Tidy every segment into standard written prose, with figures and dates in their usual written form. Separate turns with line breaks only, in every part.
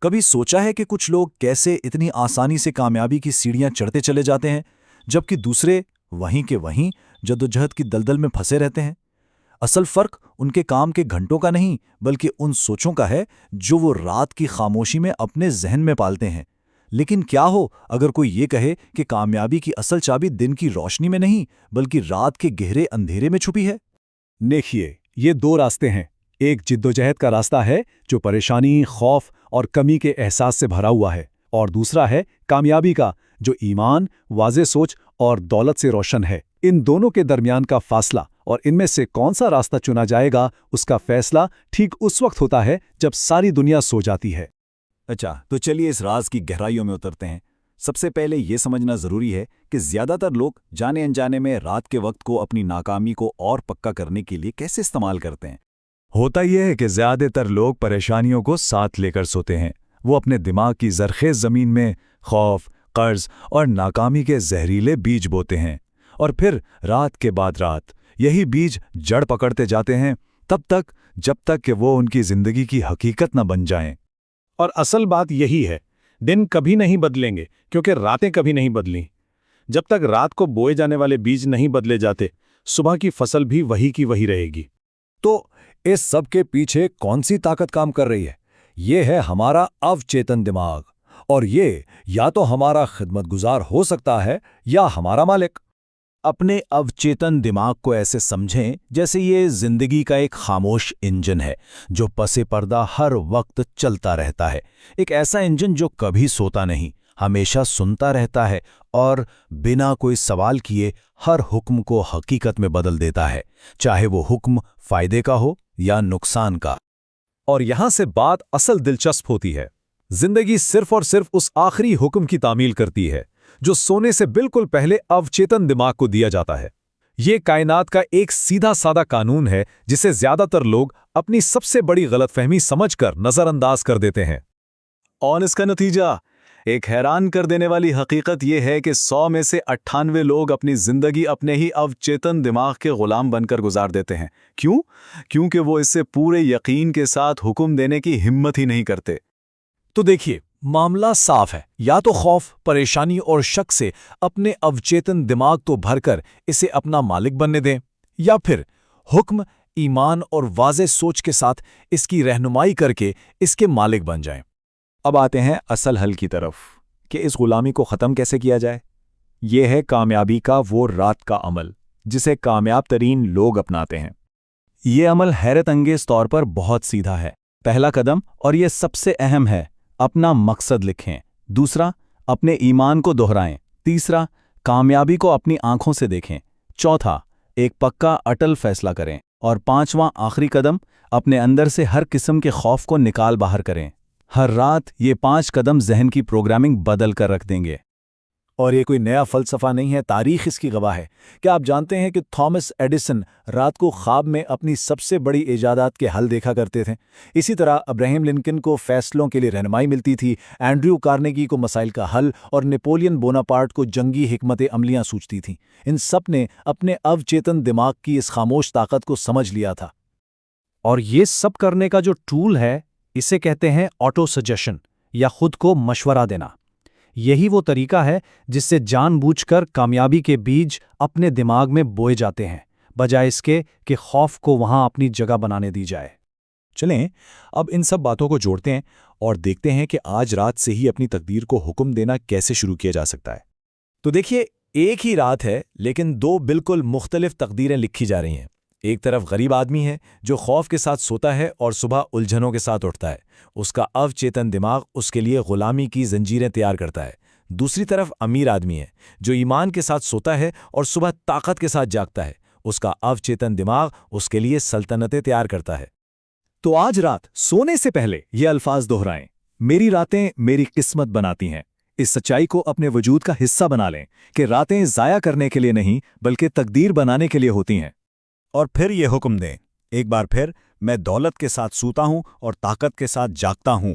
कभी सोचा है कि कुछ लोग कैसे इतनी आसानी से कामयाबी की सीढ़ियां चढ़ते चले जाते हैं, जबकि दूसरे वहीं के वहीं जद्दोजहद की दलदल में फंसे रहते हैं? असल फर्क उनके काम के घंटों का नहीं, बल्कि उन सोचों का है जो वो रात की खामोशी में अपने जहन में पालते हैं। लेकिन क्या हो अगर कोई ये कहे कि कामयाबी की असल चाबी दिन की रोशनी में नहीं, बल्कि रात के गहरे अंधेरे में छुपी है?
देखिए, ये दो रास्ते हैं। एक जिद्दोजहद का रास्ता है जो परेशानी, खौफ और कमी के एहसास से भरा हुआ है, और दूसरा है कामयाबी का जो ईमान, वाज़े सोच और दौलत से रोशन है। इन दोनों के दरमियान का फासला और इनमें से कौन सा रास्ता चुना जाएगा, उसका फैसला ठीक उस वक्त होता है जब सारी दुनिया सो जाती है।
अच्छा, तो चलिए इस राज की गहराइयों में उतरते हैं। सबसे पहले ये समझना जरूरी है कि ज्यादातर लोग जाने अनजाने में रात के वक्त को अपनी नाकामी को और पक्का करने के लिए कैसे इस्तेमाल करते हैं।
होता यह है कि ज्यादातर लोग परेशानियों को साथ लेकर सोते हैं। वो अपने दिमाग की जरखेज जमीन में खौफ, कर्ज और नाकामी के जहरीले बीज बोते हैं, और फिर रात के बाद रात यही बीज जड़ पकड़ते जाते हैं, जब तक कि वो उनकी जिंदगी की हकीकत न बन जाएं।
और असल बात यही है, दिन कभी नहीं बदलेंगे क्योंकि रातें कभी नहीं बदलीं। जब तक रात को बोए जाने वाले बीज नहीं बदले जाते, सुबह की फसल भी वही की वही रहेगी।
तो इस सब के पीछे कौन सी ताकत काम कर रही है? ये है हमारा अवचेतन दिमाग, और ये या तो हमारा खिदमतगुजार हो सकता है या हमारा मालिक।
अपने अवचेतन दिमाग को ऐसे समझें जैसे ये जिंदगी का एक खामोश इंजन है जो पसे पर्दा हर वक्त चलता रहता है। एक ऐसा इंजन जो कभी सोता नहीं, हमेशा सुनता रहता है और बिना कोई सवाल किए हर हुक्म को हकीकत में बदल देता है, चाहे वो हुक्म फायदे का हो या नुकसान का।
और यहां से बात असल दिलचस्प होती है। जिंदगी सिर्फ और सिर्फ उस आखिरी हुक्म की तामील करती है जो सोने से बिल्कुल पहले अवचेतन दिमाग को दिया जाता है। ये कायनात का एक सीधा साधा कानून है जिसे ज्यादातर लोग अपनी सबसे बड़ी गलतफहमी समझकर नजरअंदाज कर देते हैं।
और इसका नतीजा एक हैरान कर देने वाली हकीकत यह है कि 100 में से 98 लोग अपनी जिंदगी अपने ही अवचेतन दिमाग के गुलाम बनकर गुजार देते हैं। क्यों? क्योंकि वो इससे पूरे यकीन के साथ हुक्म देने की हिम्मत ही नहीं करते।
तो देखिए, मामला साफ है। या तो खौफ, परेशानी और शक से अपने अवचेतन दिमाग को भरकर इसे अपना मालिक बनने दें, या फिर हुक्म, ईमान और वाज़े सोच के साथ इसकी रहनुमाई करके इसके मालिक बन जाएं।
अब आते हैं असल हल की तरफ कि इस गुलामी को ख़त्म कैसे किया जाए। यह है कामयाबी का वो रात का अमल जिसे कामयाब तरीन लोग अपनाते हैं। ये अमल हैरत अंगेज तौर पर बहुत सीधा है। पहला कदम, और यह सबसे अहम है, अपना मकसद लिखें। दूसरा, अपने ईमान को दोहराएं। तीसरा, कामयाबी को अपनी आंखों से देखें। चौथा, एक पक्का अटल फैसला करें। और पांचवां आखिरी कदम, अपने अंदर से हर किस्म के खौफ को निकाल बाहर करें। हर रात ये 5 कदम जहन की प्रोग्रामिंग बदल कर रख देंगे।
और ये कोई नया फलसफा नहीं है, तारीख इसकी गवाह है। क्या आप जानते हैं कि थॉमस एडिसन रात को ख्वाब में अपनी सबसे बड़ी इजादात के हल देखा करते थे? इसी तरह अब्राहम लिंकन को फैसलों के लिए रहनुमाई मिलती थी, एंड्रयू कार्नेगी को मसाइल का हल और नेपोलियन बोनापार्ट को जंगी हिकमत अमलियां सूझती थीं। इन सब ने अपने अवचेतन दिमाग की इस खामोश ताकत को समझ लिया था।
और ये सब करने का जो टूल है, इसे कहते हैं ऑटो सजेशन या खुद को मशवरा देना। यही वो तरीका है जिससे जानबूझकर कामयाबी के बीज अपने दिमाग में बोए जाते हैं, बजाय इसके कि खौफ को वहां अपनी जगह बनाने दी जाए।
चलें अब इन सब बातों को जोड़ते हैं और देखते हैं कि आज रात से ही अपनी तकदीर को हुक्म देना कैसे शुरू किया जा सकता है। तो देखिए, एक ही रात है लेकिन 2 बिल्कुल मुख्तलिफ तकदीरें लिखी जा रही हैं। एक तरफ गरीब आदमी है जो खौफ के साथ सोता है और सुबह उलझनों के साथ उठता है। उसका अवचेतन दिमाग उसके लिए गुलामी की जंजीरें तैयार करता है। दूसरी तरफ अमीर आदमी है जो ईमान के साथ सोता है और सुबह ताकत के साथ जागता है। उसका अवचेतन दिमाग उसके लिए सल्तनतें तैयार करता है।
तो आज रात सोने से पहले ये अल्फाज दोहराएं, मेरी रातें मेरी किस्मत बनाती हैं। इस सच्चाई को अपने वजूद का हिस्सा बना लें कि रातें ज़ाया करने के लिए नहीं बल्कि तकदीर बनाने के लिए होती हैं।
और फिर ये हुक्म दें, एक बार फिर, मैं दौलत के साथ सूता हूं और ताकत के साथ जागता हूं।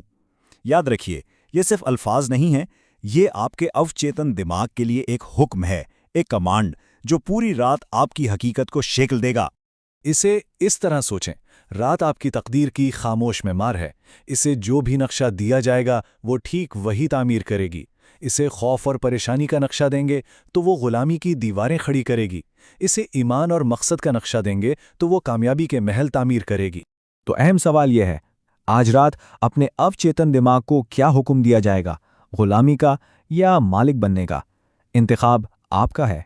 याद रखिए, ये सिर्फ अल्फाज नहीं हैं, ये आपके अवचेतन दिमाग के लिए एक हुक्म है, एक कमांड जो पूरी रात आपकी हकीकत को शेकल देगा।
इसे इस तरह सोचें,
रात आपकी तकदीर की खामोश मेमार है। इसे जो भी नक्शा दिया जाएगा वो ठीक वही तामीर करेगी। इसे खौफ और परेशानी का नक्शा देंगे तो वो गुलामी की दीवारें खड़ी करेगी। इसे ईमान और मकसद का नक्शा देंगे तो वो कामयाबी के महल तामीर करेगी।
तो अहम सवाल यह है, आज रात अपने अवचेतन दिमाग को क्या हुक्म दिया जाएगा, गुलामी का या मालिक बनने का? इंतखाब आपका है।